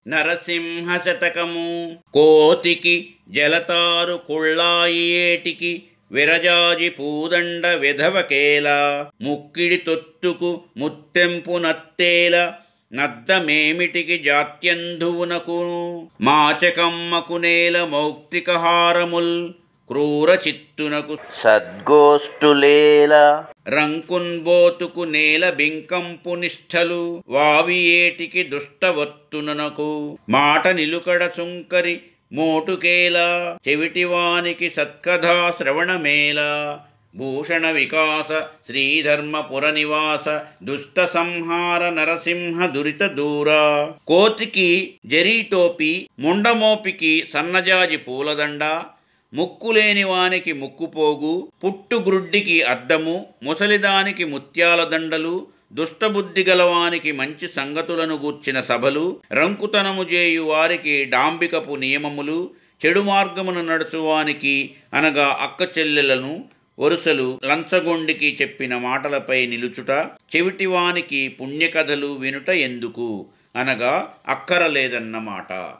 నరసింహ శతకము. కోతికి జలతారు కుళ్ళాయి ఏటికి, విరజాజి పూదండ విధవకేల, ముక్కిడి తొత్తుకు ముత్తెంపు నత్తేల, నద్దమేమిటికి జాత్యంధువునకు, మాచకమ్మకు నేల మౌక్తికహారముల్, క్రూర చిత్తునకు సద్గోష్ఠులేల, రంకున్బోతుకు నేల బింకంపు నిష్ఠలు, వావి ఏటికి దుష్టవత్తునకు, మాట నిలుకడ సుంకరి మోటుకేల, చెవిటివానికి సత్కథా శ్రవణమేల, భూషణ వికాస శ్రీధర్మపుర నివాస, దుష్ట సంహార నరసింహ దురిత దూర. కోతికి జరీటోపి, ముండమోపికి సన్నజాజి పూలదండ, ముక్కులేని వానికి ముక్కుపోగు, పుట్టుగ్రుడ్డికి అద్దము, ముసలిదానికి ముత్యాల దండలు, దుష్టబుద్ధి గలవానికి మంచి సంగతులను గూర్చిన సభలు, రంకుతనము చేయు వారికి డాంబికపు నియమములు, చెడు మార్గమును నడుచువానికి అనగా అక్క చెల్లెలను వరుసలు, లంచగొండికి చెప్పిన మాటలపై నిలుచుట, చెవిటివానికి పుణ్యకథలు వినుట ఎందుకు అనగా అక్కరలేదన్నమాట.